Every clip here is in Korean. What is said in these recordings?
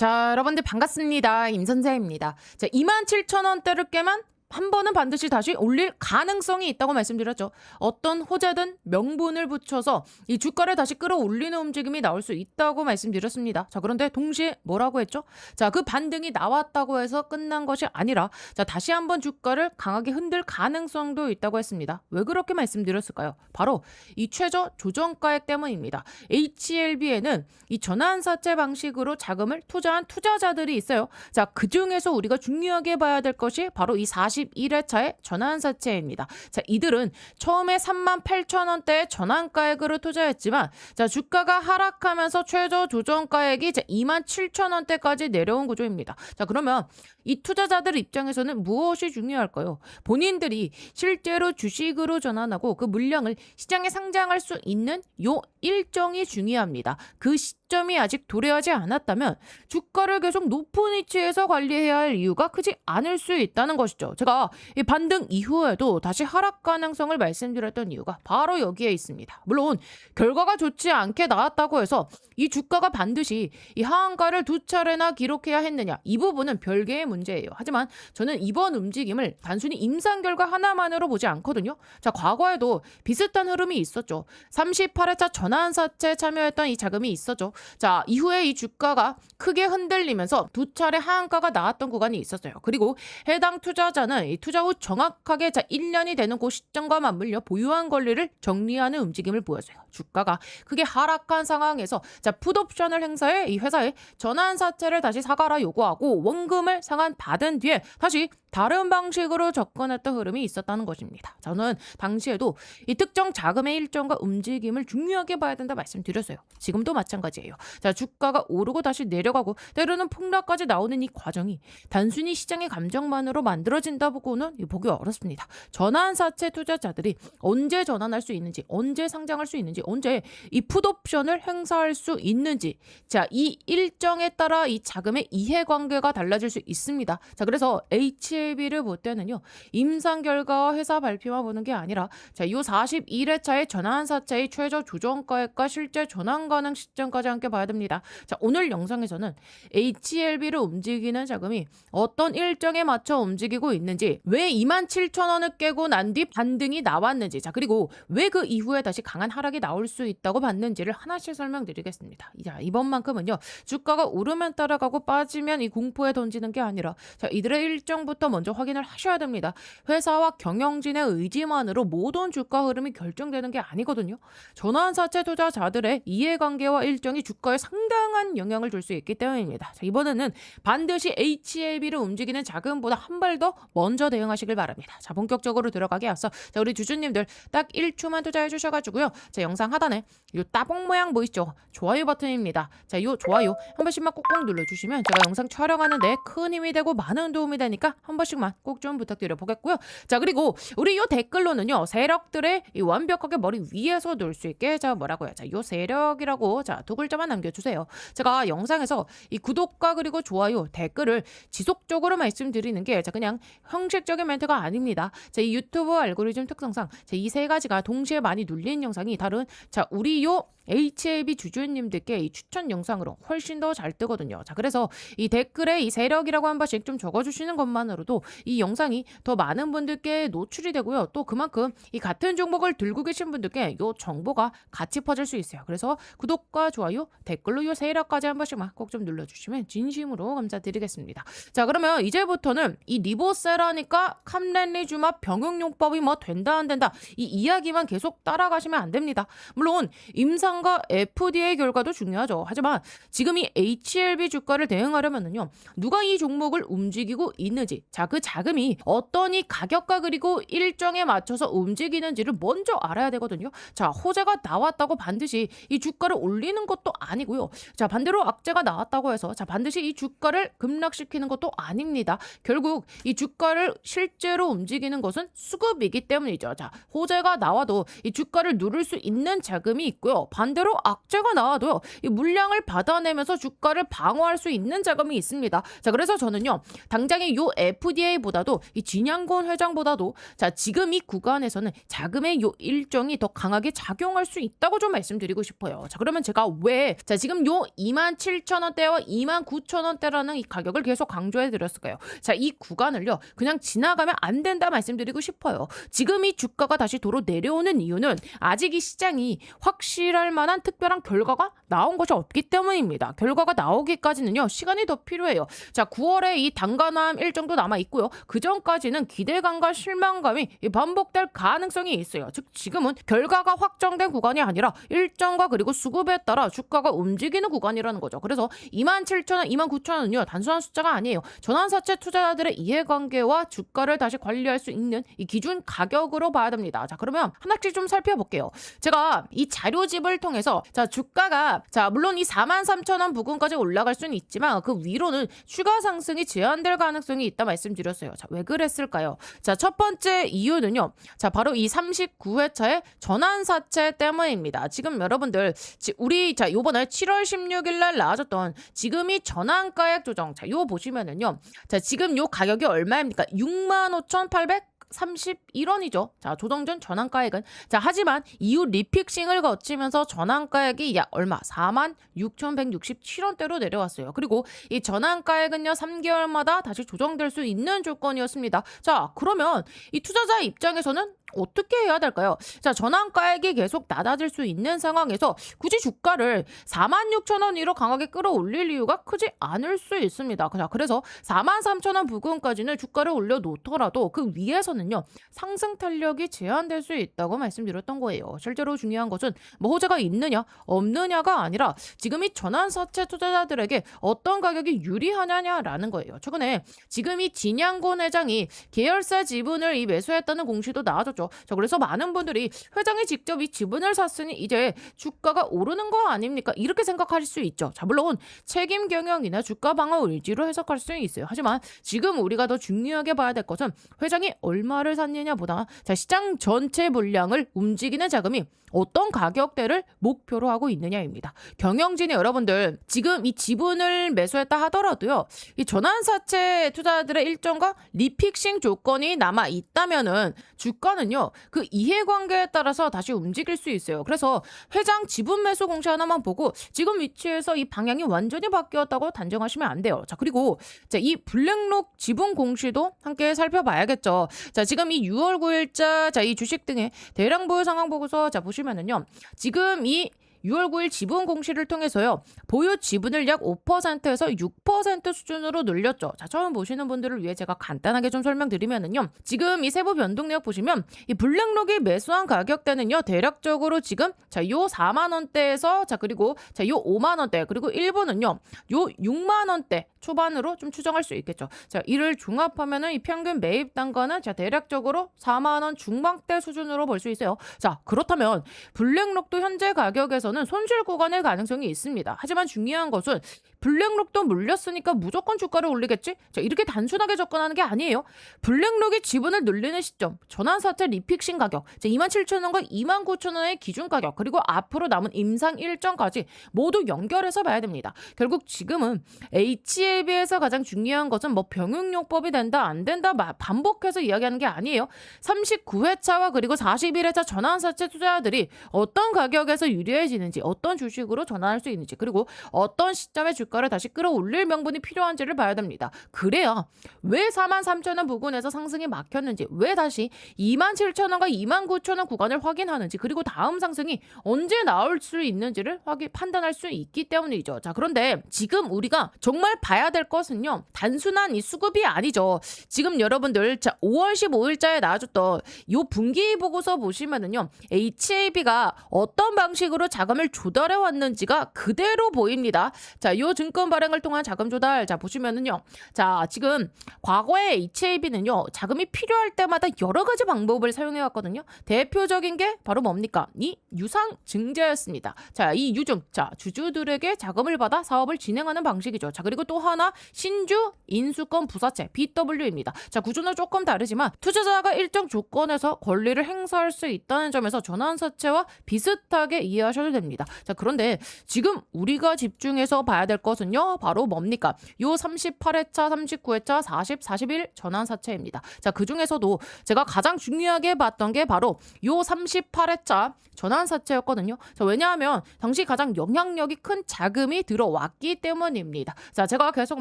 자, 여러분들 반갑습니다. 임선재입니다. 자, 27,000원대를 깨면 한 번은 반드시 다시 올릴 가능성이 있다고 말씀드렸죠. 어떤 호재든 명분을 붙여서 이 주가를 다시 끌어올리는 움직임이 나올 수 있다고 말씀드렸습니다. 자, 그런데 동시에 뭐라고 했죠? 자, 그 반등이 나왔다고 해서 끝난 것이 아니라 자, 다시 한번 주가를 강하게 흔들 가능성도 있다고 했습니다. 왜 그렇게 말씀드렸을까요? 바로 이 최저 조정가액 때문입니다. HLB에는 이 전환사채 방식으로 자금을 투자한 투자자들이 있어요. 자, 그 중에서 우리가 중요하게 봐야 될 것이 바로 이 41회차의 전환사채입니다. 자, 이들은 처음에 38,000원대의 전환가액으로 투자했지만 자, 주가가 하락하면서 최저 조정가액이 이제 27,000원대까지 내려온 구조입니다. 자, 그러면 이 투자자들 입장에서는 무엇이 중요할까요? 본인들이 실제로 주식으로 전환하고 그 물량을 시장에 상장할 수 있는 요 일정이 중요합니다. 그 시점이 아직 도래하지 않았다면 주가를 계속 높은 위치에서 관리해야 할 이유가 크지 않을 수 있다는 것이죠. 제가 이 반등 이후에도 다시 하락 가능성을 말씀드렸던 이유가 바로 여기에 있습니다. 물론 결과가 좋지 않게 나왔다고 해서 이 주가가 반드시 이 하한가를 두 차례나 기록해야 했느냐, 이 부분은 별개의 문제예요. 하지만 저는 이번 움직임을 단순히 임상 결과 하나만으로 보지 않거든요. 자, 과거에도 비슷한 흐름이 있었죠. 38회차 전환사채 참여했던 이 자금이 있었죠. 자, 이후에 이 주가가 크게 흔들리면서 두 차례 하한가가 나왔던 구간이 있었어요. 그리고 해당 투자자는 이 투자 후 정확하게 1년이 되는 그 시점과 맞물려 보유한 권리를 정리하는 움직임을 보였어요. 주가가 크게 하락한 상황에서 풋옵션을 행사해 이 회사에 전환사채를 다시 사가라 요구하고 원금을 상환 받은 뒤에 다시 다른 방식으로 접근했던 흐름이 있었다는 것입니다. 저는 당시에도 이 특정 자금의 일정과 움직임을 중요하게 봐야 된다 말씀드렸어요. 지금도 마찬가지예요. 자, 주가가 오르고 다시 내려가고 때로는 폭락까지 나오는 이 과정이 단순히 시장의 감정만으로 만들어진다고는 보기 어렵습니다. 전환사채 투자자들이 언제 전환할 수 있는지, 언제 상장할 수 있는지, 언제 이 풋옵션을 행사할 수 있는지, 자, 이 일정에 따라 이 자금의 이해관계가 달라질 수 있습니다. 자, 그래서 HLB를 볼 때는요, 임상 결과와 회사 발표만 보는 게 아니라 자, 이 41회차의 전환사채의 최저 조정가액과 실제 전환 가능 시점까지 함께 봐야 됩니다. 자, 오늘 영상에서는 HLB를 움직이는 자금이 어떤 일정에 맞춰 움직이고 있는지, 왜 27,000원을 깨고 난 뒤 반등이 나왔는지, 자, 그리고 왜 그 이후에 다시 강한 하락이 나올 수 있다고 봤는지를 하나씩 설명드리겠습니다. 자, 이번만큼은요, 주가가 오르면 따라가고 빠지면 이 공포에 던지는 게 아니라 자, 이들의 일정부터 먼저 확인을 하셔야 됩니다. 회사와 경영진의 의지만으로 모든 주가 흐름이 결정되는 게 아니거든요. 전환사채 투자자들의 이해관계와 일정이 주가에 상당한 영향을 줄 수 있기 때문입니다. 자, 이번에는 반드시 HLB를 움직이는 자금보다 한 발 더 먼저 대응하시길 바랍니다. 자, 본격적으로 들어가기 앞서 자, 우리 주주님들 딱 1초만 투자해 주셔가지고요. 자, 영상 하단에 이 따봉 모양 보이시죠? 좋아요 버튼입니다. 자, 이 좋아요 한 번씩만 꼭꼭 눌러주시면 제가 영상 촬영하는데 큰 힘이 되고 많은 도움이 되니까 한 번씩만 꼭 좀 부탁드려 보겠고요. 자, 그리고 우리 이 댓글로는요, 세력들의 이 완벽하게 머리 위에서 놓을 수 있게 자, 뭐라고요? 자, 이 세력이라고 자, 두 글자만 남겨주세요. 제가 영상에서 이 구독과 그리고 좋아요, 댓글을 지속적으로 말씀드리는 게 자, 그냥 형식적인 멘트가 아닙니다. 자, 이 유튜브 알고리즘 특성상 이 세 가지가 동시에 많이 눌린 영상이 다른 자, 우리 요 HLB 주주님들께 이 추천 영상으로 훨씬 더 잘 뜨거든요. 자, 그래서 이 댓글에 이 세력이라고 한 번씩 좀 적어주시는 것만으로도 이 영상이 더 많은 분들께 노출이 되고요. 또 그만큼 이 같은 종목을 들고 계신 분들께 이 정보가 같이 퍼질 수 있어요. 그래서 구독과 좋아요, 댓글로 이 세력까지 한 번씩만 꼭 좀 눌러주시면 진심으로 감사드리겠습니다. 자, 그러면 이제부터는 이 리보세라니까 캄렌리 주마 병용용법이 뭐 된다 안 된다 이 이야기만 계속 따라가시면 안 됩니다. 물론 임상과 FDA 결과도 중요하죠. 하지만 지금 이 HLB 주가를 대응하려면요, 누가 이 종목을 움직이고 있는지, 자, 그 자금이 어떤 이 가격과 그리고 일정에 맞춰서 움직이는지를 먼저 알아야 되거든요. 자, 호재가 나왔다고 반드시 이 주가를 올리는 것도 아니고요. 자, 반대로 악재가 나왔다고 해서 자, 반드시 이 주가를 급락시키는 것도 아닙니다. 결국 이 주가를 실제로 움직이는 것은 수급이기 때문이죠. 자, 호재가 나와도 이 주가를 누를 수 있는 자금이 있고요. 반대로 반대로 악재가 나와도요, 이 물량을 받아내면서 주가를 방어할 수 있는 자금이 있습니다. 자, 그래서 저는요, 당장의 요 FDA보다도 이 진양권 회장보다도 자, 지금 이 구간에서는 자금의 요 일정이 더 강하게 작용할 수 있다고 좀 말씀드리고 싶어요. 자, 그러면 제가 왜 지금 요 27,000원대와 29,000원대라는 이 가격을 계속 강조해 드렸을까요? 자, 이 구간을요, 그냥 지나가면 안 된다 말씀드리고 싶어요. 지금 이 주가가 다시 도로 내려오는 이유는 아직 이 시장이 확실할 만한 특별한 결과가 나온 것이 없기 때문입니다. 결과가 나오기까지는요, 시간이 더 필요해요. 자, 9월에 이 단간함 일정도 남아 있고요. 그 전까지는 기대감과 실망감이 반복될 가능성이 있어요. 즉, 지금은 결과가 확정된 구간이 아니라 일정과 그리고 수급에 따라 주가가 움직이는 구간이라는 거죠. 그래서 27,000원, 29,000원은요, 단순한 숫자가 아니에요. 전환사채 투자자들의 이해관계와 주가를 다시 관리할 수 있는 이 기준 가격으로 봐야 됩니다. 자, 그러면 하나씩 좀 살펴볼게요. 제가 이 자료집을 통해서 자, 주가가 자, 물론 이 43,000원 부근까지 올라갈 수는 있지만 그 위로는 추가 상승이 제한될 가능성이 있다 말씀드렸어요. 자, 왜 그랬을까요? 자, 첫 번째 이유는요. 자, 바로 이 39회차의 전환사채 때문입니다. 지금 여러분들 우리 자, 요번에 7월 16일 날 나와줬던 지금이 전환가액 조정. 자, 요 보시면은요. 자, 지금 요 가격이 얼마입니까? 65,831원이죠. 자, 조정 전 전환가액은. 자, 하지만 이후 리픽싱을 거치면서 전환가액이 약 얼마? 46,167원대로 내려왔어요. 그리고 이 전환가액은요, 3개월마다 다시 조정될 수 있는 조건이었습니다. 자, 그러면 이 투자자 입장에서는 어떻게 해야 될까요? 자, 전환가액이 계속 낮아질 수 있는 상황에서 굳이 주가를 46,000원 위로 강하게 끌어올릴 이유가 크지 않을 수 있습니다. 자, 그래서 43,000원 부근까지는 주가를 올려놓더라도 그 위에서는요, 상승 탄력이 제한될 수 있다고 말씀드렸던 거예요. 실제로 중요한 것은 뭐 호재가 있느냐 없느냐가 아니라 지금 이 전환사채 투자자들에게 어떤 가격이 유리하냐라는 거예요. 최근에 지금 이 진양권 회장이 계열사 지분을 이 매수했다는 공시도 나와줬죠. 자, 그래서 많은 분들이 회장이 직접 이 지분을 샀으니 이제 주가가 오르는 거 아닙니까? 이렇게 생각하실 수 있죠. 자, 물론 책임 경영이나 주가 방어 의지로 해석할 수 있어요. 하지만 지금 우리가 더 중요하게 봐야 될 것은 회장이 얼마를 샀느냐보다 자, 시장 전체 물량을 움직이는 자금이 어떤 가격대를 목표로 하고 있느냐입니다. 경영진이 여러분들 지금 이 지분을 매수했다 하더라도요, 이 전환사채 투자자들의 일정과 리픽싱 조건이 남아 있다면은 주가는요, 그 이해관계에 따라서 다시 움직일 수 있어요. 그래서 회장 지분 매수 공시 하나만 보고 지금 위치에서 이 방향이 완전히 바뀌었다고 단정하시면 안 돼요. 자, 그리고 자, 이 블랙록 지분 공시도 함께 살펴봐야겠죠. 자, 지금 이 6월 9일자 자, 이 주식 등의 대량 보유 상황 보고서 자, 보시면은요, 지금 이 6월 9일 지분 공시를 통해서요, 보유 지분을 약 5%에서 6% 수준으로 늘렸죠. 자, 처음 보시는 분들을 위해 제가 간단하게 좀 설명드리면은요, 지금 이 세부 변동 내역 보시면 이 블랙록이 매수한 가격대는요, 대략적으로 지금 자, 요 4만 원대에서 자, 그리고 자, 요 5만 원대, 그리고 일부는요, 요 6만 원대 초반으로 좀 추정할 수 있겠죠. 자, 이를 종합하면은 이 평균 매입 단가는 자, 대략적으로 4만 원 중반대 수준으로 볼 수 있어요. 자, 그렇다면 블랙록도 현재 가격에서는 손실 구간의 가능성이 있습니다. 하지만 중요한 것은 블랙록도 물렸으니까 무조건 주가를 올리겠지? 자, 이렇게 단순하게 접근하는 게 아니에요. 블랙록이 지분을 늘리는 시점, 전환사채 리픽싱 가격, 27,000원과 29,000원의 기준 가격, 그리고 앞으로 남은 임상 일정까지 모두 연결해서 봐야 됩니다. 결국 지금은 HLB에서 가장 중요한 것은 뭐 병용요법이 된다 안 된다 반복해서 이야기하는 게 아니에요. 39회차와 그리고 41회차 전환사채 투자자들이 어떤 가격에서 유리해지는지, 어떤 주식으로 전환할 수 있는지, 그리고 어떤 시점에 주가를 다시 끌어올릴 명분이 필요한지를 봐야 됩니다. 그래야 왜 43,000원 부근에서 상승이 막혔는지, 왜 다시 27,000원과 29,000원 구간을 확인하는지, 그리고 다음 상승이 언제 나올 수 있는지를 판단할 수 있기 때문이죠. 자, 그런데 지금 우리가 정말 봐야 될 것은요, 단순한 이 수급이 아니죠. 지금 여러분들 자, 5월 15일자에 나와줬던 요 분기 보고서 보시면은요, HAB가 어떤 방식으로 자금을 조달해 왔는지가 그대로 보입니다. 자, 요 증권 발행을 통한 자금 조달 자, 보시면은요, 자, 지금 과거에 HAB는요, 자금이 필요할 때마다 여러 가지 방법을 사용해 왔거든요. 대표적인 게 바로 뭡니까? 이 유상 증자였습니다. 자, 이 유증 자, 주주들에게 자금을 받아 사업을 진행하는 방식이죠. 자, 그리고 또 하나 신주 인수권 부사채 BW입니다. 자, 구조는 조금 다르지만 투자자가 일정 조건에서 권리를 행사할 수 있다는 점에서 전환사채와 비슷하게 이해하셔도 됩니다. 됩니다. 자, 그런데 지금 우리가 집중해서 봐야 될 것은요, 바로 뭡니까? 요 38회차, 39회차, 40, 41 전환사채입니다. 자, 그 중에서도 제가 가장 중요하게 봤던 게 바로 요 38회차 전환사채였거든요. 자, 왜냐하면 당시 가장 영향력이 큰 자금이 들어왔기 때문입니다. 자, 제가 계속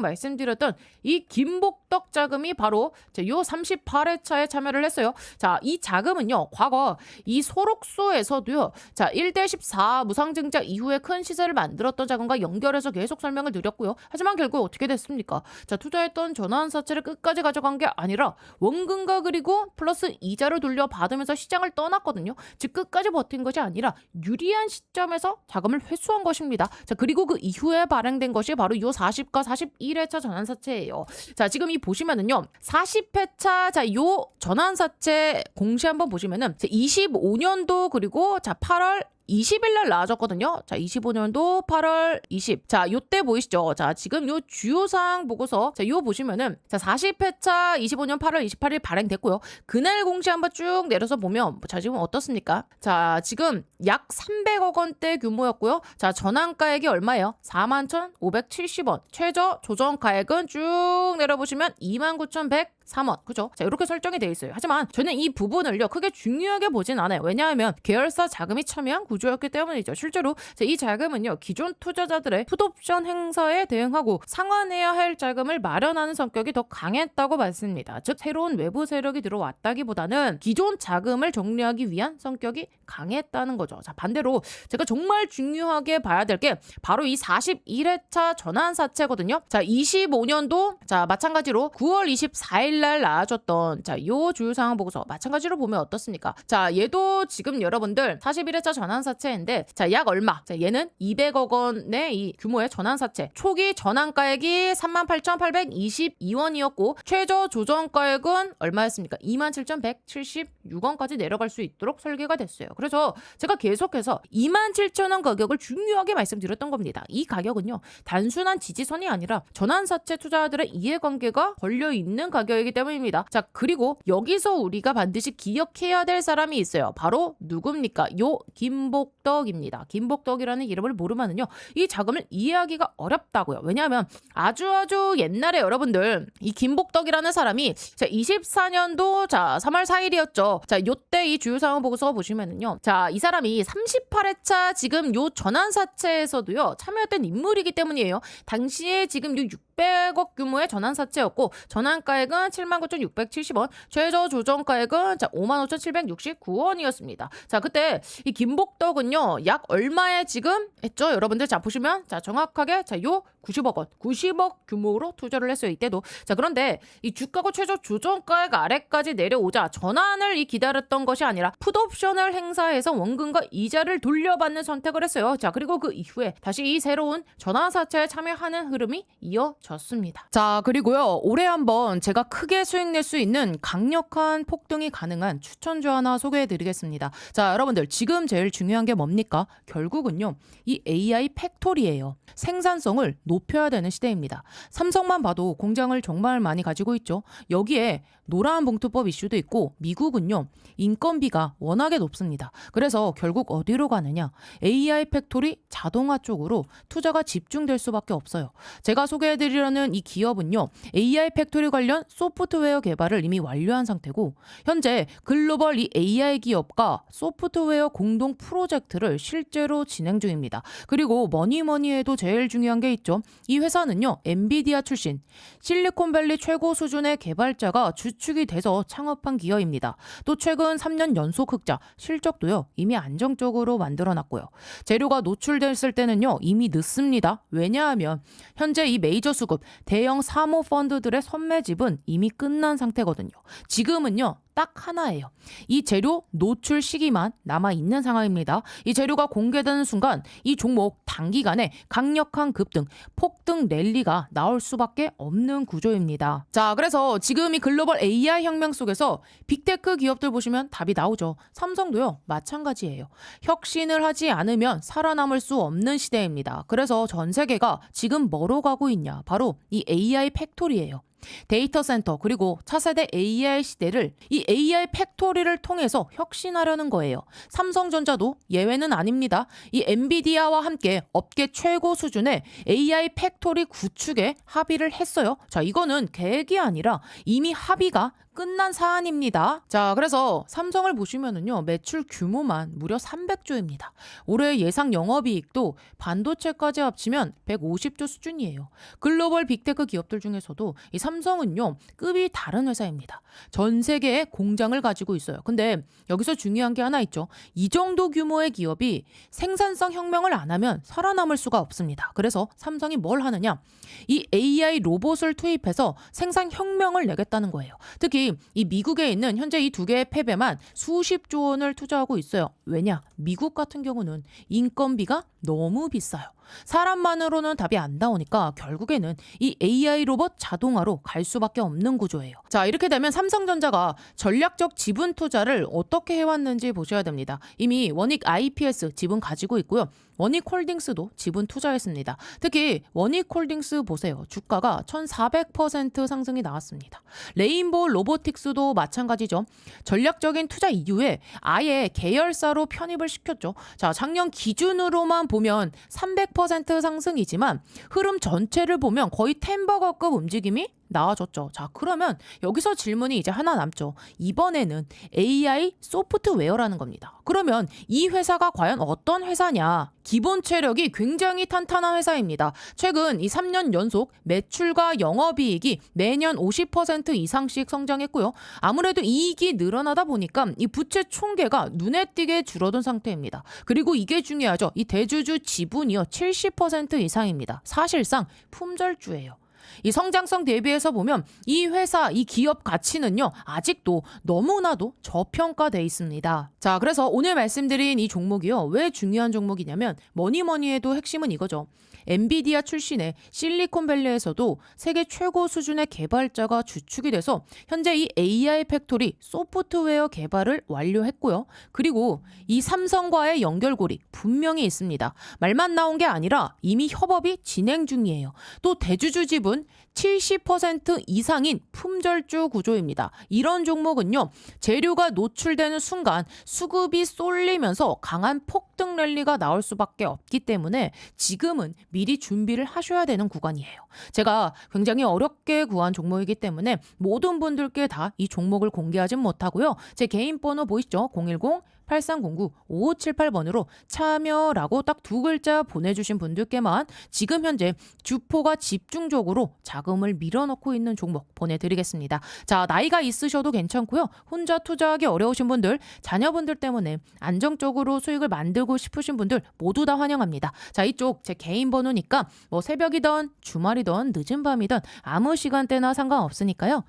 말씀드렸던 이 김복덕 자금이 바로 요 38회차에 참여를 했어요. 자, 이 자금은요, 과거 이 소록소에서도요, 자, 1대 14 무상증자 이후에 큰 시세를 만들었던 자금과 연결해서 계속 설명을 드렸고요. 하지만 결국 어떻게 됐습니까? 자, 투자했던 전환사채를 끝까지 가져간 게 아니라 원금과 그리고 플러스 이자를 돌려받으면서 시장을 떠났거든요. 즉 끝까지 버틴 것이 아니라 유리한 시점에서 자금을 회수한 것입니다. 자, 그리고 그 이후에 발행된 것이 바로 이 40과 41회차 전환사채예요. 자, 지금 이 보시면은요, 40회차 자, 요 전환사채 공시 한번 보시면은 25년도 그리고 자 8월 20일 날 나와졌거든요. 자, 25년도 8월 20. 자, 요때 보이시죠? 자, 지금 요 주요사항 보고서 자, 요 보시면은 자, 40회차 25년 8월 28일 발행됐고요. 그날 공시 한번 쭉 내려서 보면 자, 지금 어떻습니까? 자, 지금 약 300억 원대 규모였고요. 자, 전환가액이 얼마예요? 41,570원. 최저 조정가액은 쭉 내려보시면 29,103원. 그죠? 자, 이렇게 설정이 되어 있어요. 하지만 저는 이 부분을요, 크게 중요하게 보진 않아요. 왜냐하면 계열사 자금이 참여한 구조였기 때문이죠. 실제로 이 자금은요, 기존 투자자들의 풋옵션 행사에 대응하고 상환해야 할 자금을 마련하는 성격이 더 강했다고 봤습니다. 즉 새로운 외부 세력이 들어왔다기보다는 기존 자금을 정리하기 위한 성격이 강했다는 거죠. 자, 반대로 제가 정말 중요하게 봐야 될 게 바로 이 41회차 전환사채거든요. 자, 25년도 자, 마찬가지로 9월 24일 날 나와줬던 자, 요 주요사항 보고서 마찬가지로 보면 어떻습니까? 자, 얘도 지금 여러분들 41회차 전환사채인데 자, 약 얼마? 자, 얘는 200억 원의 이 규모의 전환사채. 초기 전환가액이 38,822원이었고 최저 조정가액은 얼마였습니까? 27,176원까지 내려갈 수 있도록 설계가 됐어요. 그래서 제가 계속해서 27,000원 가격을 중요하게 말씀드렸던 겁니다. 이 가격은요, 단순한 지지선이 아니라 전환사채 투자자들의 이해관계가 걸려있는 가격이기 때문입니다. 자, 그리고 여기서 우리가 반드시 기억해야 될 사람이 있어요. 바로 누굽니까? 요 김복덕입니다. 김복덕이라는 이름을 모르면은요, 이 자금을 이해하기가 어렵다고요. 왜냐하면 아주 옛날에 여러분들 이 김복덕이라는 사람이 자, 24년도 자 3월 4일이었죠. 자, 요때 이 주요사항 보고서 보시면은요, 자, 이 사람이 38회차 지금 요 전환사채에서도요 참여했던 인물이기 때문이에요. 당시에 지금 요 600억 규모의 전환사채였고 전환가액은 79,670원, 최저 조정가액은 자 55,769원이었습니다. 자, 그때 이 김복덕은요 약 얼마에 지금 했죠? 여러분들 자 보시면 자 정확하게 자 요 90억 원, 90억 규모로 투자를 했어요, 이때도. 자, 그런데 이 주가가 최저 조정가액 아래까지 내려오자 전환을 기다렸던 것이 아니라 풋옵션을 행사해서 원금과 이자를 돌려받는 선택을 했어요. 자, 그리고 그 이후에 다시 이 새로운 전환사채에 참여하는 흐름이 이어졌습니다. 자, 그리고요, 올해 한번 제가 크게 수익 낼 수 있는 강력한 폭등이 가능한 추천주 하나 소개해드리겠습니다. 자, 여러분들 지금 제일 중요한 게 뭡니까? 결국은요, 이 AI 팩토리예요. 생산성을 높여야 되는 시대입니다. 삼성만 봐도 공장을 정말 많이 가지고 있죠. 여기에 노란 봉투법 이슈도 있고 미국은요, 인건비가 워낙에 높습니다. 그래서 결국 어디로 가느냐? AI 팩토리 자동화 쪽으로 투자가 집중될 수밖에 없어요. 제가 소개해드리려는 이 기업은요, AI 팩토리 관련 소프트웨어 개발을 이미 완료한 상태고 현재 글로벌 이 AI 기업과 소프트웨어 공동 프로젝트를 실제로 진행 중입니다. 그리고 뭐니 해도 제일 중요한 게 있죠. 이 회사는요, 엔비디아 출신 실리콘밸리 최고 수준의 개발자가 주축이 돼서 창업한 기업입니다. 또 최근 3년 연속 흑자, 실적도요 이미 안정적으로 만들어놨고요. 재료가 노출됐을 때는요 이미 늦습니다. 왜냐하면 현재 이 메이저 수급 대형 사모펀드들의 선매집은 이미 끝난 상태거든요. 지금은요 딱 하나예요. 이 재료 노출 시기만 남아있는 상황입니다. 이 재료가 공개되는 순간 이 종목 단기간에 강력한 급등, 폭등 랠리가 나올 수밖에 없는 구조입니다. 자, 그래서 지금 이 글로벌 AI 혁명 속에서 빅테크 기업들 보시면 답이 나오죠. 삼성도요 마찬가지예요. 혁신을 하지 않으면 살아남을 수 없는 시대입니다. 그래서 전 세계가 지금 뭐로 가고 있냐? 바로 이 AI 팩토리예요. 데이터 센터 그리고 차세대 AI 시대를 이 AI 팩토리를 통해서 혁신하려는 거예요. 삼성전자도 예외는 아닙니다. 이 엔비디아와 함께 업계 최고 수준의 AI 팩토리 구축에 합의를 했어요. 자, 이거는 계획이 아니라 이미 합의가 끝난 사안입니다. 자, 그래서 삼성을 보시면은요, 매출 규모만 무려 300조입니다. 올해 예상 영업이익도 반도체까지 합치면 150조 수준이에요. 글로벌 빅테크 기업들 중에서도 이 삼성은요, 급이 다른 회사입니다. 전 세계에 공장을 가지고 있어요. 근데 여기서 중요한 게 하나 있죠. 이 정도 규모의 기업이 생산성 혁명을 안 하면 살아남을 수가 없습니다. 그래서 삼성이 뭘 하느냐? 이 AI 로봇을 투입해서 생산 혁명을 내겠다는 거예요. 특히 이 미국에 있는 현재 이 두 개의 팹에만 수십조 원을 투자하고 있어요. 왜냐? 미국 같은 경우는 인건비가 너무 비싸요. 사람만으로는 답이 안 나오니까 결국에는 이 AI 로봇 자동화로 갈 수밖에 없는 구조예요. 자, 이렇게 되면 삼성전자가 전략적 지분 투자를 어떻게 해왔는지 보셔야 됩니다. 이미 원익 IPS 지분 가지고 있고요. 원익홀딩스도 지분 투자했습니다. 특히 원익홀딩스 보세요. 주가가 1400% 상승이 나왔습니다. 레인보우 로보틱스도 마찬가지죠. 전략적인 투자 이후에 아예 계열사로 편입을 시켰죠. 자, 작년 기준으로만 보면 300% 상승이지만 흐름 전체를 보면 거의 템버거급 움직임이 나와줬죠. 자, 그러면 여기서 질문이 이제 하나 남죠. 이번에는 AI 소프트웨어라는 겁니다. 그러면 이 회사가 과연 어떤 회사냐? 기본 체력이 굉장히 탄탄한 회사입니다. 최근 이 3년 연속 매출과 영업이익이 매년 50% 이상씩 성장했고요. 아무래도 이익이 늘어나다 보니까 이 부채 총계가 눈에 띄게 줄어든 상태입니다. 그리고 이게 중요하죠. 이 대주주 지분이요 70% 이상입니다. 사실상 품절주예요. 이 성장성 대비해서 보면 이 회사, 이 기업 가치는요, 아직도 너무나도 저평가돼 있습니다. 자, 그래서 오늘 말씀드린 이 종목이요, 왜 중요한 종목이냐면 뭐니 해도 핵심은 이거죠. 엔비디아 출신의 실리콘밸리에서도 세계 최고 수준의 개발자가 주축이 돼서 현재 이 AI 팩토리 소프트웨어 개발을 완료했고요. 그리고 이 삼성과의 연결고리 분명히 있습니다. 말만 나온 게 아니라 이미 협업이 진행 중이에요. 또 대주주 지분 70% 이상인 품절주 구조입니다. 이런 종목은요, 재료가 노출되는 순간 수급이 쏠리면서 강한 폭등 랠리가 나올 수밖에 없기 때문에 지금은 미리 준비를 하셔야 되는 구간이에요. 제가 굉장히 어렵게 구한 종목이기 때문에 모든 분들께 다 이 종목을 공개하진 못하고요. 제 개인 번호 보이시죠? 010-8309-5578번으로 참여라고 딱 두 글자 보내주신 분들께만 지금 현재 주포가 집중적으로 자금을 밀어넣고 있는 종목 보내드리겠습니다. 자, 나이가 있으셔도 괜찮고요. 혼자 투자하기 어려우신 분들, 자녀분들 때문에 안정적으로 수익을 만들고 싶으신 분들 모두 다 환영합니다. 자, 이쪽 제 개인 번호니까 뭐 새벽이든 주말이든 늦은 밤이든 아무 시간대나 상관없으니까요.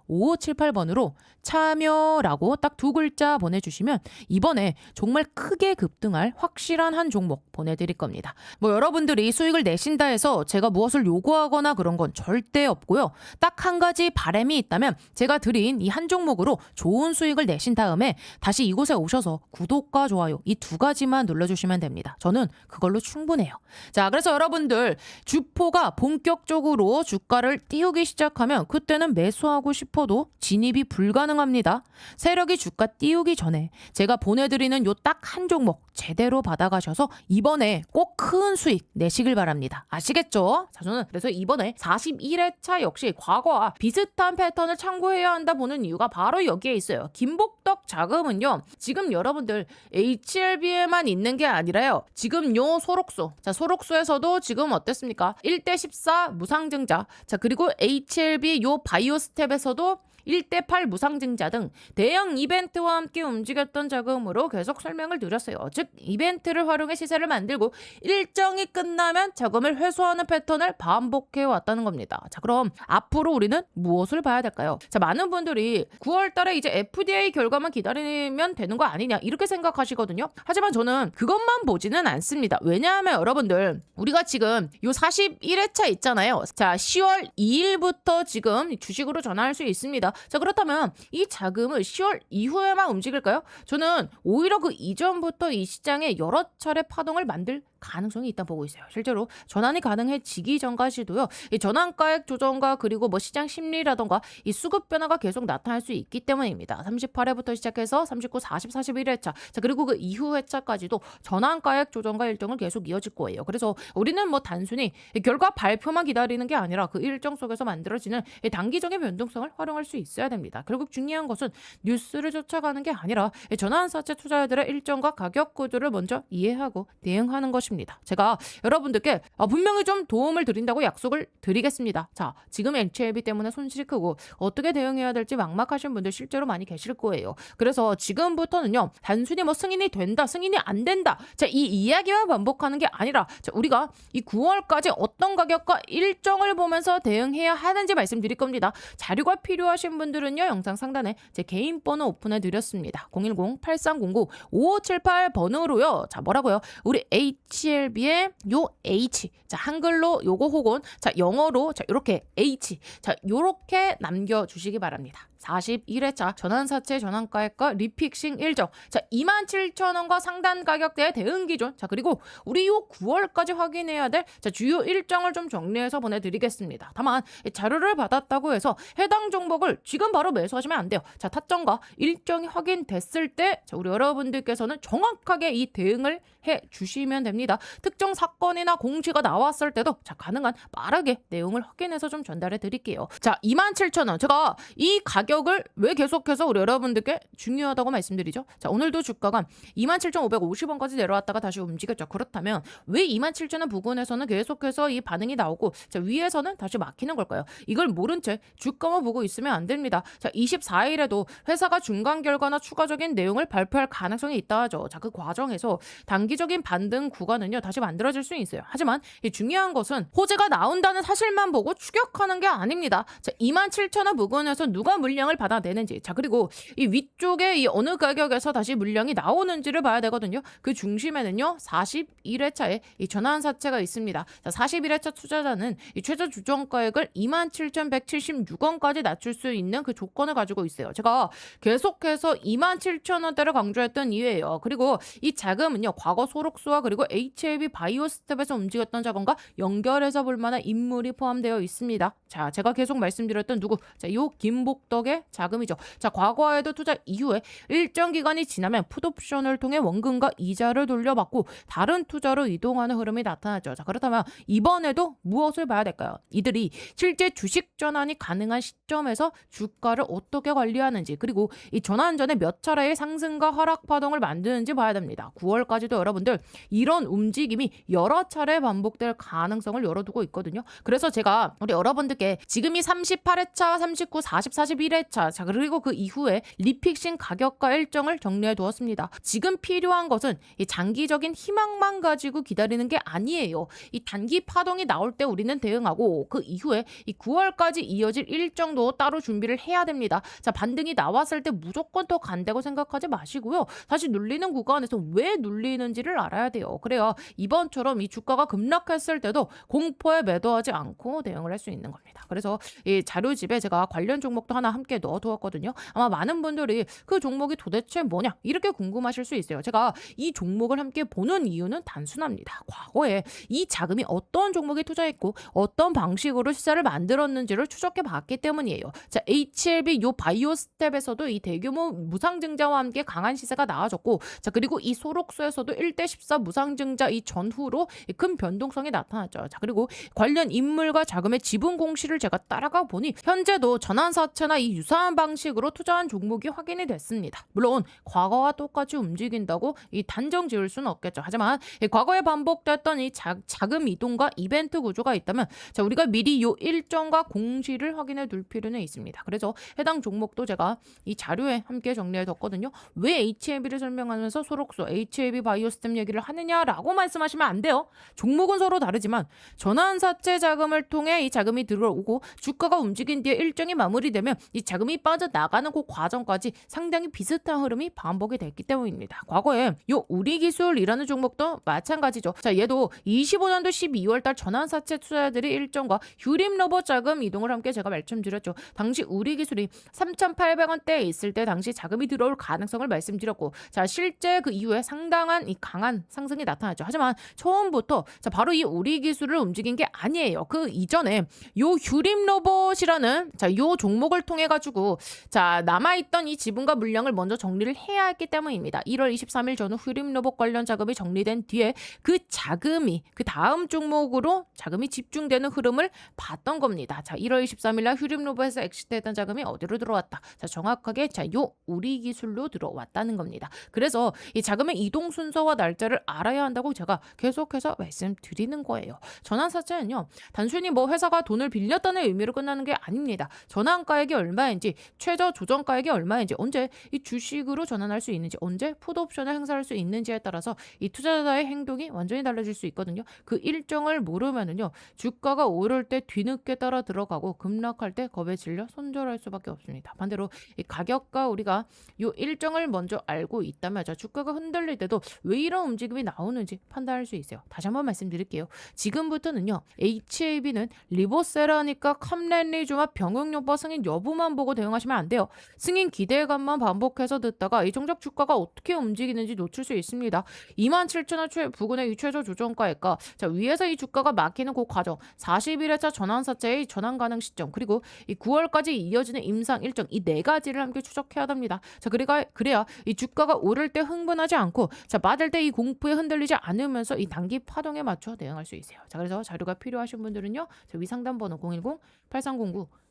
010-8309-5578번으로 참여라고 딱 두 글자 보내주시면 이번에 정말 크게 급등할 확실한 한 종목 보내드릴 겁니다. 뭐 여러분들이 수익을 내신다 해서 제가 무엇을 요구하거나 그런 건 절대 없고요. 딱 한 가지 바람이 있다면 제가 드린 이 한 종목으로 좋은 수익을 내신 다음에 다시 이곳에 오셔서 구독과 좋아요 이 두 가지만 눌러주시면 됩니다. 저는 그걸로 충분해요. 자, 그래서 여러분들 주포가 본격적으로 주가를 띄우기 시작하면 그때는 매수하고 싶어도 진입이 불가능합니다. 세력이 주가 띄우기 전에 제가 보내드리는 요 딱 한 종목 제대로 받아가셔서 이번에 꼭 큰 수익 내시길 바랍니다. 아시겠죠? 자, 저는 그래서 이번에 41회차 역시 과거와 비슷한 패턴을 참고해야 한다 보는 이유가 바로 여기에 있어요. 김복덕 자금은요, 지금 여러분들 HLB에만 있는 게 아니라요, 지금 요 소록수, 자, 소록수에서도 지금 어땠습니까? 1대14 무상증자, 자, 그리고 HLB 요 바이오스텝에서도 1대8 무상증자 등 대형 이벤트와 함께 움직였던 자금으로 계속 설명을 드렸어요. 즉 이벤트를 활용해 시세를 만들고 일정이 끝나면 자금을 회수하는 패턴을 반복해 왔다는 겁니다. 자, 그럼 앞으로 우리는 무엇을 봐야 될까요? 자, 많은 분들이 9월 달에 이제 FDA 결과만 기다리면 되는 거 아니냐 이렇게 생각하시거든요. 하지만 저는 그것만 보지는 않습니다. 왜냐하면 여러분들 우리가 지금 요 41회차 있잖아요. 자, 10월 2일부터 지금 주식으로 전환할 수 있습니다. 자, 그렇다면 이 자금을 10월 이후에만 움직일까요? 저는 오히려 그 이전부터 이 시장에 여러 차례 파동을 만들 가능성이 있다 보고 있어요. 실제로 전환이 가능해지기 전까지도요. 이 전환가액 조정과 그리고 뭐 시장 심리라던가 이 수급 변화가 계속 나타날 수 있기 때문입니다. 38회부터 시작해서 39, 40, 41회차. 자, 그리고 그 이후 회차까지도 전환가액 조정과 일정은 계속 이어질 거예요. 그래서 우리는 뭐 단순히 이 결과 발표만 기다리는 게 아니라 그 일정 속에서 만들어지는 이 단기적인 변동성을 활용할 수 있어야 됩니다. 결국 중요한 것은 뉴스를 쫓아가는 게 아니라 이 전환사채 투자자들의 일정과 가격 구조를 먼저 이해하고 대응하는 것입니다. 제가 여러분들께 분명히 좀 도움을 드린다고 약속을 드리겠습니다. 자, 지금 HLB 때문에 손실이 크고 어떻게 대응해야 될지 막막하신 분들 실제로 많이 계실 거예요. 그래서 지금부터는요, 단순히 뭐 승인이 된다, 승인이 안 된다, 자, 이 이야기만 반복하는 게 아니라, 자, 우리가 이 9월까지 어떤 가격과 일정을 보면서 대응해야 하는지 말씀드릴 겁니다. 자료가 필요하신 분들은요, 영상 상단에 제 개인 번호 오픈해 드렸습니다. 010-8309-5578 번호로요. 자, 뭐라고요? 우리 HLB의 요 H, 자, 한글로 요거 혹은 자, 영어로 자, 이렇게 H, 자, 요렇게 남겨주시기 바랍니다. 41회차 전환사채 전환가액과 리픽싱 일정, 자, 27,000원과 상단 가격대의 대응 기준, 자, 그리고 우리 요 9월까지 확인해야 될 자, 주요 일정을 좀 정리해서 보내드리겠습니다. 다만 자료를 받았다고 해서 해당 종목을 지금 바로 매수하시면 안 돼요. 자, 타점과 일정이 확인됐을 때 자, 우리 여러분들께서는 정확하게 이 대응을 해 주시면 됩니다. 특정 사건이나 공시가 나왔을 때도 자, 가능한 빠르게 내용을 확인해서 좀 전달해 드릴게요. 자, 27,000원, 제가 이 가격을 왜 계속해서 우리 여러분들께 중요하다고 말씀드리죠? 자, 오늘도 주가가 27,550원까지 내려왔다가 다시 움직였죠. 그렇다면 왜 27,000원 부근에서는 계속해서 이 반응이 나오고 자, 위에서는 다시 막히는 걸까요? 이걸 모른 채 주가만 보고 있으면 안 됩니다. 자, 24일에도 회사가 중간 결과나 추가적인 내용을 발표할 가능성이 있다 하죠. 자, 그 과정에서 단기적인 반등 구간은요, 다시 만들어질 수 있어요. 하지만 이 중요한 것은 호재가 나온다는 사실만 보고 추격하는 게 아닙니다. 자, 27,000원 부근에서 누가 물량을 받아내는지, 자, 그리고 이 위쪽에 이 어느 가격에서 다시 물량이 나오는지를 봐야 되거든요. 그 중심에는요, 41회차에 이 전환사채가 있습니다. 자, 41회차 투자자는 이 최저 주정가액을 27,176원까지 낮출 수 있는 그 조건을 가지고 있어요. 제가 계속해서 27,000원대를 강조했던 이유예요. 그리고 이 자금은요, 과거 소록수와 그리고 HLB 바이오스텝에서 움직였던 자금과 연결해서 볼 만한 인물이 포함되어 있습니다. 자, 제가 계속 말씀드렸던 누구? 자, 요 김복덕의 자금이죠. 자, 과거에도 투자 이후에 일정 기간이 지나면 풋옵션을 통해 원금과 이자를 돌려받고 다른 투자로 이동하는 흐름이 나타나죠. 자, 그렇다면 이번에도 무엇을 봐야 될까요? 이들이 실제 주식 전환이 가능한 시점에서 주가를 어떻게 관리하는지, 그리고 이 전환 전에 몇 차례의 상승과 하락 파동을 만드는지 봐야 됩니다. 9월까지도 여러분들 이런 움직임이 여러 차례 반복될 가능성을 열어두고 있거든요. 그래서 제가 우리 여러분들께 지금이 38회차, 39, 40, 41회차, 자, 그리고 그 이후에 리픽싱 가격과 일정을 정리해 두었습니다. 지금 필요한 것은 이 장기적인 희망만 가지고 기다리는 게 아니에요. 이 단기 파동이 나올 때 우리는 대응하고 그 이후에 이 9월까지 이어질 일정도 따로 준비를 해야 됩니다. 자, 반등이 나왔을 때 무조건 더 간다고 생각하지 마시고요. 다시 눌리는 구간에서 왜 눌리는지를 알아야 돼요. 그래야 이번처럼 이 주가가 급락했을 때도 공포에 매도하지 않고 대응을 할 수 있는 겁니다. 그래서 이 자료집에 제가 관련 종목도 하나 함께 넣어두었거든요. 아마 많은 분들이 그 종목이 도대체 뭐냐 이렇게 궁금하실 수 있어요. 제가 이 종목을 함께 보는 이유는 단순합니다. 과거에 이 자금이 어떤 종목에 투자했고 어떤 방식으로 시세를 만들었는지를 추적해 봤기 때문이에요. 자, HLB 요 바이오 스텝에서도 이 대규모 무상증자와 함께 강한 시세가 나와졌고, 자, 그리고 이 소록수에서도 1대14 무상증자 이 전후로 큰 변동성이 나타났죠. 자, 그리고 관련 인물과 자금의 지분 공시를 제가 따라가 보니 현재도 전환사채나 이 유사한 방식으로 투자한 종목이 확인이 됐습니다. 물론 과거와 똑같이 움직인다고 이 단정 지을 수는 없겠죠. 하지만 과거에 반복됐던 이 자금 이동과 이벤트 구조가 있다면 자, 우리가 미리 요 일정과 공시를 확인해 둘 필요는 있습니다. 그래서 해당 종목도 제가 이 자료에 함께 정리해 뒀거든요. 왜 HLB를 설명하면서 소록수, HLB 바이오스템 얘기를 하느냐라고 말씀하시면 안 돼요. 종목은 서로 다르지만 전환사채 자금을 통해 이 자금이 들어오고 주가가 움직인 뒤에 일정이 마무리되면 이 자금이 빠져나가는 그 과정까지 상당히 비슷한 흐름이 반복이 됐기 때문입니다. 과거에 요 우리기술이라는 종목도 마찬가지죠. 자, 얘도 25년도 12월달 전환사채 투자자들이 일정과 휴림로봇 자금 이동을 함께 제가 말씀드렸죠. 당시 우리기술이 3,800원대에 있을 때 당시 자금이 들어올 가능성을 말씀드렸고, 자, 실제 그 이후에 상당한 이 강한 상승이 나타났죠. 하지만 처음부터 자, 바로 이 우리기술을 움직인 게 아니에요. 그 이전에 요 휴림로봇이라는 자, 요 종목을 통해 가지고 자, 남아있던 이 지분과 물량을 먼저 정리를 해야 했기 때문입니다. 1월 23일 전후 휴림로봇 관련 자금이 정리된 뒤에 그 자금이 그 다음 종목으로 자금이 집중되는 흐름을 봤던 겁니다. 자, 1월 23일 날 휴림로봇에서 엑시트했던 자금이 어디로 들어왔다? 자, 정확하게 자, 요 우리기술로 들어왔다는 겁니다. 그래서 이 자금의 이동 순서와 날짜를 알아야 한다고 제가 계속해서 말씀드리는 거예요. 전환사채는요, 단순히 뭐 회사가 돈을 빌렸다는 의미로 끝나는 게 아닙니다. 전환가액이 얼마인지, 최저 조정가액이 얼마인지, 언제 이 주식으로 전환할 수 있는지, 언제 풋옵션을 행사할 수 있는지에 따라서 이 투자자의 행동이 완전히 달라질 수 있거든요. 그 일정을 모르면은요, 주가가 오를 때 뒤늦게 따라 들어가고 급락할 때 겁에 질려 손절할 수밖에 없습니다. 반대로 이 가격과 우리가 요 일정을 먼저 알고 있다면 자, 주가가 흔들릴 때도 왜 이런 움직임이 나오는지 판단할 수 있어요. 다시 한번 말씀드릴게요. 지금부터는요, HAB는 리보세라니까 컴랜리 조합 병응요법 승인 여부만 보고 대응하시면 안 돼요. 승인 기대감만 반복해서 듣다가 이 정작 주가가 어떻게 움직이는지 놓칠 수 있습니다. 27,000원 부근의 이 최저 조정가액과 자, 위에서 이 주가가 막히는 그 과정, 41회차 전환사채의 전환 가능 시점, 그리고 이 9월까지 이어지는 임상 일정, 이 네 가지를 함께 추적해야 됩니다. 자, 그래야 이 주가가 오를 때 흥분하지 않고 자, 맞을 때 이 공포에 흔들리지 않으면서 이 단기 파동에 맞춰 대응할 수 있어요. 자, 그래서 자료가 필요하신 분들은요, 저 위상담 번호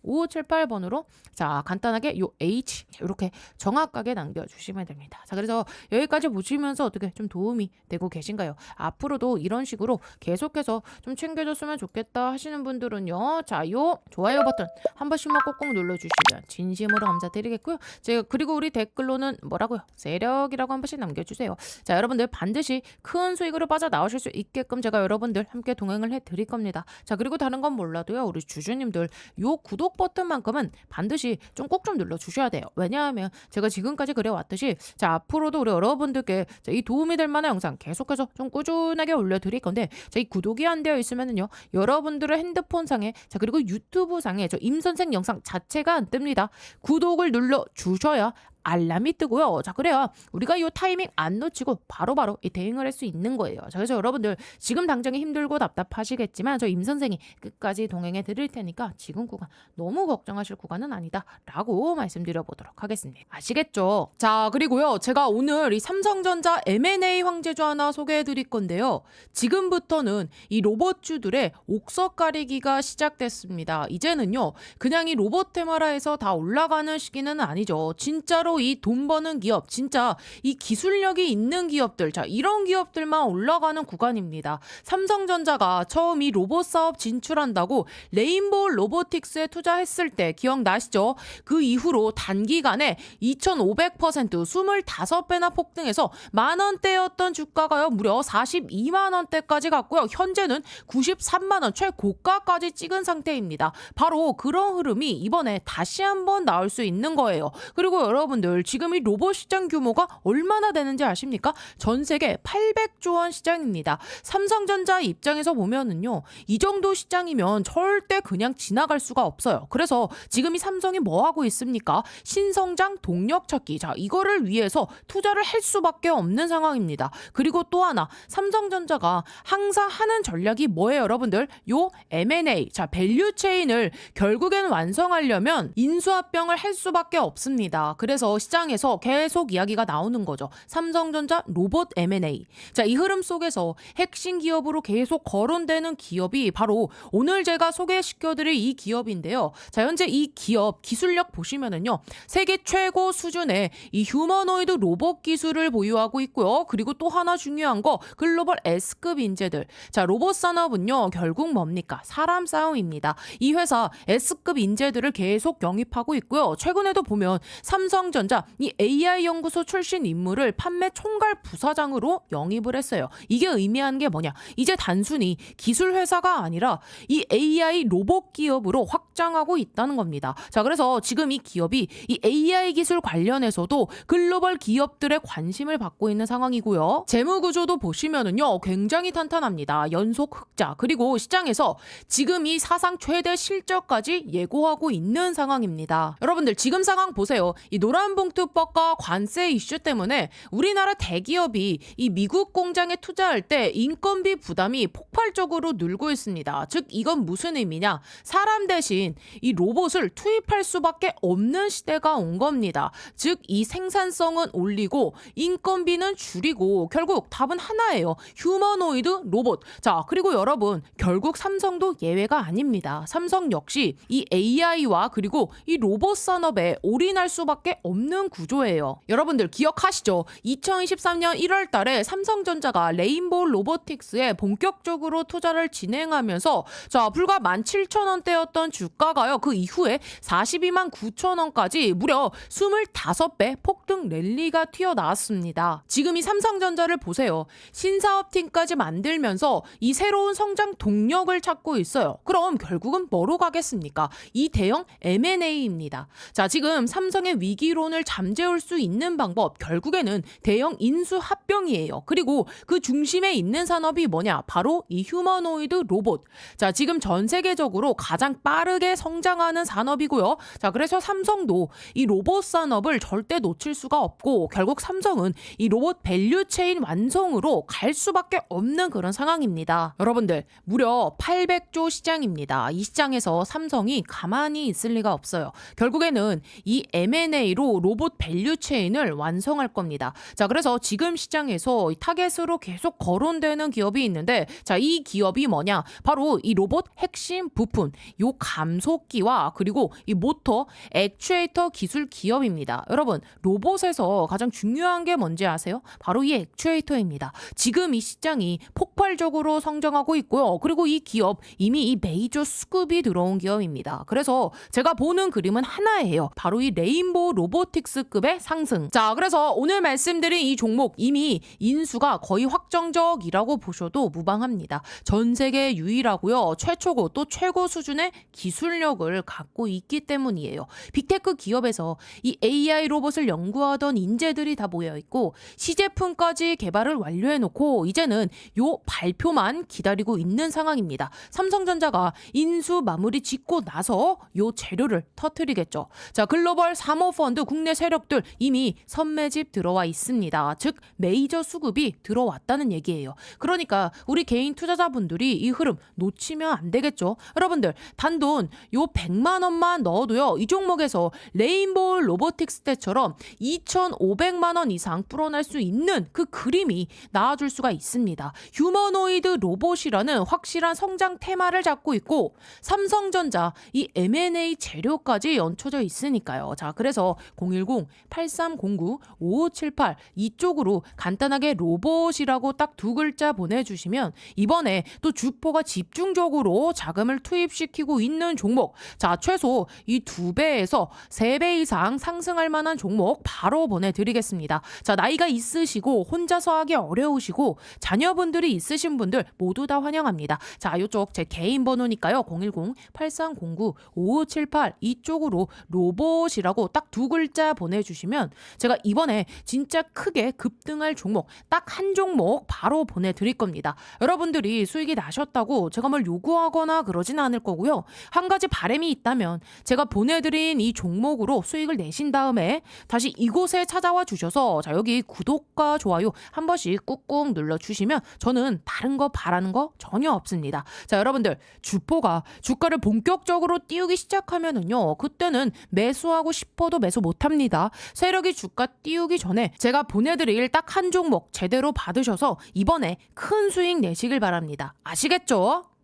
010-8309-5578번으로 자, 간단하게 요 H 이렇게 정확하게 남겨주시면 됩니다. 자, 그래서 여기까지 보시면서 어떻게 좀 도움이 되고 계신가요? 앞으로도 이런 식으로 계속해서 좀 챙겨줬으면 좋겠다 하시는 분들은요, 자, 요 좋아요 버튼 한 번씩만 꼭꼭 눌러주시면 진심으로 감사드리겠고요. 제가 그리고 우리 댓글로는 뭐라고요? 세력이라고 한 번씩 남겨주세요. 자, 여러분들 반드시 큰 수익으로 빠져나오실 수 있게끔 제가 여러분들 함께 동행을 해드릴 겁니다. 자, 그리고 다른 건 몰라도요, 우리 주주님들 요 구독 버튼만큼은 반드시 좀 꼭 좀 눌러주셔야 돼요. 왜냐하면 제가 지금까지 그래왔듯이 자, 앞으로도 우리 여러분들께 자, 이 도움이 될 만한 영상 계속해서 좀 꾸준하게 올려드릴 건데 자, 이 구독이 안 되어 있으면은요, 여러분들의 핸드폰 상에 자, 그리고 유튜브 상에 저 임선생 영상 자체가 안 뜹니다. 구독을 눌러 주셔야 알람이 뜨고요. 자, 그래야 우리가 이 타이밍 안 놓치고 바로바로 이 대응을 할 수 있는 거예요. 자, 그래서 여러분들 지금 당장에 힘들고 답답하시겠지만 저 임 선생이 끝까지 동행해 드릴 테니까 지금 구간 너무 걱정하실 구간은 아니다라고 말씀드려 보도록 하겠습니다. 아시겠죠? 자, 그리고요, 제가 오늘 이 삼성전자 M&A 황제주 하나 소개해 드릴 건데요. 지금부터는 이 로봇주들의 옥석 가리기가 시작됐습니다. 이제는요, 그냥 이 로봇 테마라에서 다 올라가는 시기는 아니죠. 진짜로 이 돈 버는 기업, 진짜 이 기술력이 있는 기업들, 자, 이런 기업들만 올라가는 구간입니다. 삼성전자가 처음 이 로봇 사업 진출한다고 레인보우 로보틱스에 투자했을 때 기억나시죠? 그 이후로 단기간에 2,500% 25배나 폭등해서 만원대였던 주가가요, 무려 42만원대까지 갔고요. 현재는 93만원 최고가까지 찍은 상태입니다. 바로 그런 흐름이 이번에 다시 한번 나올 수 있는 거예요. 그리고 여러분들 지금 이 로봇 시장 규모가 얼마나 되는지 아십니까? 전 세계 800조 원 시장입니다. 삼성전자 입장에서 보면은요, 이 정도 시장이면 절대 그냥 지나갈 수가 없어요. 그래서 지금 이 삼성이 뭐 하고 있습니까? 신성장 동력 찾기. 자, 이거를 위해서 투자를 할 수밖에 없는 상황입니다. 그리고 또 하나, 삼성전자가 항상 하는 전략이 뭐예요, 여러분들? 요 M&A. 자, 밸류 체인을 결국엔 완성하려면 인수합병을 할 수밖에 없습니다. 그래서 시장에서 계속 이야기가 나오는 거죠. 삼성전자 로봇 M&A. 자, 이 흐름 속에서 핵심 기업으로 계속 거론되는 기업이 바로 오늘 제가 소개시켜드릴 이 기업인데요. 자, 현재 이 기업 기술력 보시면은요, 세계 최고 수준의 이 휴머노이드 로봇 기술을 보유하고 있고요. 그리고 또 하나 중요한 거, 글로벌 S급 인재들. 자, 로봇 산업은요, 결국 뭡니까? 사람 싸움입니다. 이 회사 S급 인재들을 계속 영입하고 있고요. 최근에도 보면 삼성전자 삼성전자 이 AI 연구소 출신 인물을 판매 총괄 부사장으로 영입을 했어요. 이게 의미하는 게 뭐냐? 이제 단순히 기술 회사가 아니라 이 AI 로봇 기업으로 확장하고 있다는 겁니다. 자, 그래서 지금 이 기업이 이 AI 기술 관련해서도 글로벌 기업들의 관심을 받고 있는 상황이고요. 재무 구조도 보시면은요, 굉장히 탄탄합니다. 연속 흑자, 그리고 시장에서 지금 이 사상 최대 실적까지 예고하고 있는 상황입니다. 여러분들 지금 상황 보세요. 이 노란봉투법과 관세 이슈 때문에 우리나라 대기업이 이 미국 공장에 투자할 때 인건비 부담이 폭발적으로 늘고 있습니다. 즉 이건 무슨 의미냐? 사람 대신 이 로봇을 투입할 수밖에 없는 시대가 온 겁니다. 즉 이 생산성은 올리고 인건비는 줄이고 결국 답은 하나예요. 휴머노이드 로봇. 자, 그리고 여러분 결국 삼성도 예외가 아닙니다. 삼성 역시 이 AI와 그리고 이 로봇 산업에 올인할 수밖에 없는 구조예요. 여러분들 기억하시죠? 2023년 1월 달에 삼성전자가 레인보우 로보틱스에 본격적으로 투자를 진행하면서 자, 불과 17,000원대였던 주가가요. 그 이후에 42만 9천원까지 무려 25배 폭등 랠리가 튀어나왔습니다. 지금 이 삼성전자를 보세요. 신사업팀까지 만들면서 이 새로운 성장 동력을 찾고 있어요. 그럼 결국은 뭐로 가겠습니까? 이 대형 M&A입니다. 자, 지금 삼성의 위기론을 잠재울 수 있는 방법 결국에는 대형 인수 합병이에요. 그리고 그 중심에 있는 산업이 뭐냐? 바로 이 휴머노이드 로봇. 자, 지금 전 세계적으로 가장 빠르게 성장하는 산업이고요. 자, 그래서 삼성도 이 로봇 산업을 절대 놓칠 수가 없고 결국 삼성은 이 로봇 밸류체인 완성으로 갈 수밖에 없는 그런 상황입니다. 여러분들 무려 800조 시장입니다. 이 시장에서 삼성이 가만히 있을 리가 없어요. 결국에는 이 M&A로 로봇 밸류체인을 완성할 겁니다. 자, 그래서 지금 시장에서 타겟으로 계속 거론되는 기업이 있는데 자, 이 기업이 뭐냐? 바로 이 로봇 핵심 부품, 요 감속기와 그리고 이 모터, 액추에이터 기술 기업입니다. 여러분, 로봇에서 가장 중요한 게 뭔지 아세요? 바로 이 액추에이터입니다. 지금 이 시장이 폭발적으로 성장하고 있고요. 그리고 이 기업 이미 이 메이저 수급이 들어온 기업입니다. 그래서 제가 보는 그림은 하나예요. 바로 이 레인보우 로보틱스급의 상승. 자, 그래서 오늘 말씀드린 이 종목 이미 인수가 거의 확정적이라고 보셔도 무방합니다. 전 세계 유일하고요. 최초고 또 최고 수준의 기술력을 갖고 있기 때문이에요. 빅테크 기업에서 이 AI 로봇을 연구하던 인재들이 다 모여 있고 시제품까지 개발을 완료해놓고 이제는 요 발표만 기다리고 있는 상황입니다. 삼성전자가 인수 마무리 짓고 나서 요 재료를 터뜨리겠죠. 자, 글로벌 사모펀드 국내 세력들 이미 선매집 들어와 있습니다. 즉 메이저 수급이 들어왔다는 얘기예요. 그러니까 우리 개인 투자자분들이 이 흐름 놓치면 안 되겠죠. 여러분들 단돈 요 100만 원만 넣어도요. 이 종목에서 레인보우 로보틱스 때처럼 2,500만 원 이상 불어날 수 있는 그 그림이 나와줄 수가 있습니다. 휴머노이드 로봇이라는 확실한 성장 테마를 잡고 있고 삼성전자 이 M&A 재료까지 얹혀져 있으니까요. 자, 그래서 010-8309-5578 이쪽으로 간단하게 로봇이라고 딱 두 글자 보내주시면 이번에 또 주포가 집중적으로 자금을 투입시키고 있는 종목, 자, 최소 이 2배에서 3배 이상 상승할 만한 종목 바로 보내드리겠습니다. 자, 나이가 있으시고 혼자서 하기 어려우시고 자녀분들이 있으신 분들 모두 다 환영합니다. 자, 이쪽 제 개인 번호니까요. 010-8309-5578 이쪽으로 로봇이라고 딱 두 글자 보내주시면 제가 이번에 진짜 크게 급등할 종목 딱 한 종목 바로 보내드릴 겁니다. 여러분들이 수익이 나셨다고 제가 뭘 요구하거나 그러진 않을 거고요. 한 가지 바람이 있다면 제가 보내드린 이 종목으로 수익을 내신 다음에 다시 이곳에 찾아와 주셔서 자, 여기 구독과 좋아요 한 번씩 꾹꾹 눌러주시면 저는 다른 거 바라는 거 전혀 없습니다. 자, 여러분들 주포가 주가를 본격적으로 띄우기 시작하면은요, 그때는 매수하고 싶어도 매수 못합니다. 세력이 주가 띄우기 전에 제가 보내드릴 딱 한 종목 제대로 받으셔서 이번에 큰 수익 내시길 바랍니다. 아시겠죠?